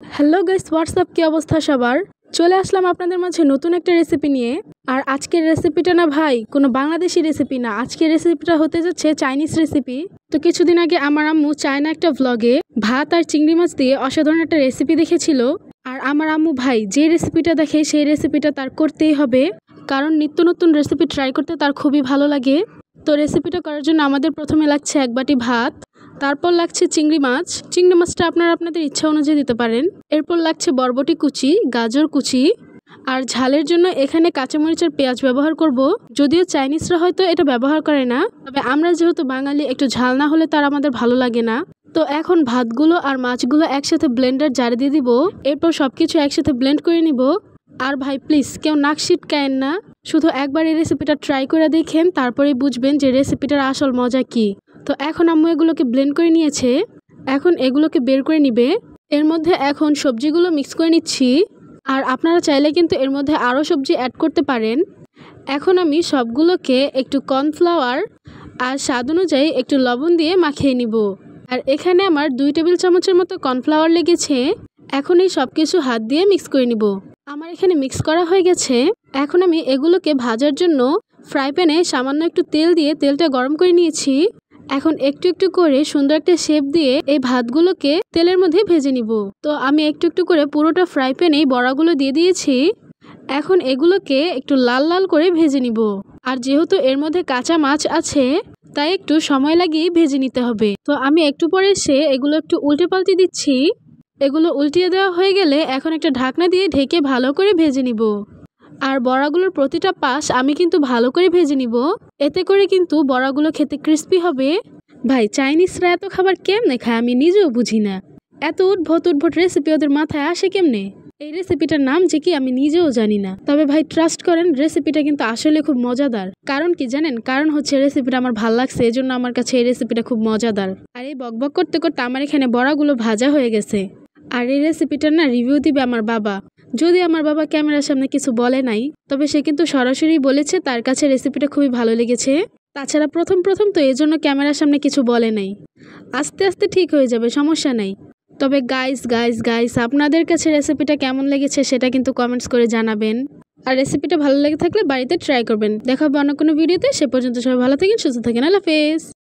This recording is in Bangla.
হ্যালো গাইস, হোয়াটসঅ্যাপ কি অবস্থা সবার? চলে আসলাম আপনাদের মাঝে নতুন একটা রেসিপি নিয়ে। আর আজকের রেসিপিটা না ভাই কোনো বাংলাদেশি রেসিপি না, আজকের রেসিপিটা হতে যাচ্ছে চাইনিজ রেসিপি। তো কিছুদিন আগে আমার আম্মু চায়না একটা ভ্লগে ভাত আর চিংড়ি মাছ দিয়ে অসাধারণ একটা রেসিপি দেখেছিল। আর আমার আম্মু ভাই যে রেসিপিটা দেখে সেই রেসিপিটা তার করতেই হবে, কারণ নিত্য নতুন রেসিপি ট্রাই করতে তার খুবই ভালো লাগে। তো রেসিপিটা করার জন্য আমাদের প্রথমে লাগছে এক বাটি ভাত, তারপর লাগছে চিংড়ি মাছটা আপনারা আপনাদের ইচ্ছা অনুযায়ী দিতে পারেন। এরপর লাগছে বরবটি কুচি, গাজর কুচি, আর ঝালের জন্য এখানে কাঁচামরিচ আর পেঁয়াজ ব্যবহার করব। যদিও চাইনিজরা হয়তো এটা ব্যবহার করে না, তবে আমরা যেহেতু বাঙালি একটু ঝাল না হলে তার আমাদের ভালো লাগে না। তো এখন ভাতগুলো আর মাছগুলো একসাথে ব্লেন্ডার জারে দিয়ে দিব, এরপর সবকিছু একসাথে ব্লেন্ড করে নিব। আর ভাই প্লিজ কেউ নাক ছিটকায়েন না, শুধু একবার এই রেসিপিটা ট্রাই করে দেখেন, তারপরেই বুঝবেন যে রেসিপিটার আসল মজা কি। তো এখন আম্মু এগুলোকে ব্লেন্ড করে নিয়েছে, এখন এগুলোকে বের করে নিবে। এর মধ্যে এখন সবজিগুলো মিক্স করে নিচ্ছি, আর আপনারা চাইলে কিন্তু এর মধ্যে আরও সবজি অ্যাড করতে পারেন। এখন আমি সবগুলোকে একটু কর্নফ্লাওয়ার আর স্বাদ অনুযায়ী একটু লবণ দিয়ে মাখিয়ে নিব। আর এখানে আমার 2 টেবিল চামচের মতো কর্নফ্লাওয়ার লেগেছে। এখন এই সব কিছু হাত দিয়ে মিক্স করে নিব। আমার এখানে মিক্স করা হয়ে গেছে। এখন আমি এগুলোকে ভাজার জন্য ফ্রাই প্যানে সামান্য একটু তেল দিয়ে তেলটা গরম করে নিয়েছি। এখন একটু একটু করে সুন্দর একটা শেপ দিয়ে এই ভাতগুলোকে তেলের মধ্যে ভেজে নিব। তো আমি একটু একটু করে পুরোটা ফ্রাই প্যানেই বড়াগুলো দিয়ে দিয়েছি। এখন এগুলোকে একটু লাল লাল করে ভেজে নিব। আর যেহেতু এর মধ্যে কাঁচা মাছ আছে, তাই একটু সময় লাগিয়ে ভেজে নিতে হবে। তো আমি একটু পরে এসে এগুলো একটু উল্টে পাল্টে দিচ্ছি। এগুলো উল্টিয়ে দেওয়া হয়ে গেলে এখন একটা ঢাকনা দিয়ে ঢেকে ভালো করে ভেজে নিব। আর বড়াগুলোর প্রতিটা পাশ আমি কিন্তু ভালো করে ভেজে নিব, এতে করে কিন্তু বড়াগুলো খেতে ক্রিস্পি হবে। ভাই চাইনিজরা এত খাবার কেমনে খায় আমি নিজেও বুঝি না, এত উদ্ভট উদ্ভট রেসিপি ওদের মাথায় আসে কেমনে। এই রেসিপিটার নাম যে কি আমি নিজেও জানি না, তবে ভাই ট্রাস্ট করেন রেসিপিটা কিন্তু আসলে খুব মজাদার। কারণ কি জানেন? কারণ হচ্ছে রেসিপিটা আমার ভাল লাগছে, এজন্য আমার কাছে এই রেসিপিটা খুব মজাদার। আর এই বকবক করতে করতে আমার এখানে বড়াগুলো ভাজা হয়ে গেছে। আর এই রেসিপিটার না রিভিউ দিবে আমার বাবা। যদি আমার বাবা ক্যামেরার সামনে কিছু বলে নাই, তবে সে কিন্তু সরাসরি বলেছে তার কাছে রেসিপিটা খুবই ভালো লেগেছে। তাছাড়া প্রথম তো এজন্য ক্যামেরার সামনে কিছু বলে নাই। আস্তে আস্তে ঠিক হয়ে যাবে, সমস্যা নাই। তবে গাইস আপনাদের কাছে রেসিপিটা কেমন লেগেছে সেটা কিন্তু কমেন্টস করে জানাবেন। আর রেসিপিটা ভালো লেগে থাকলে বাড়িতে ট্রাই করবেন। দেখা হবে অন্য কোনো ভিডিওতে। সে পর্যন্ত সবাই ভালো থাকেন, সুস্থ থাকেন। আল্লাহ হাফেজ।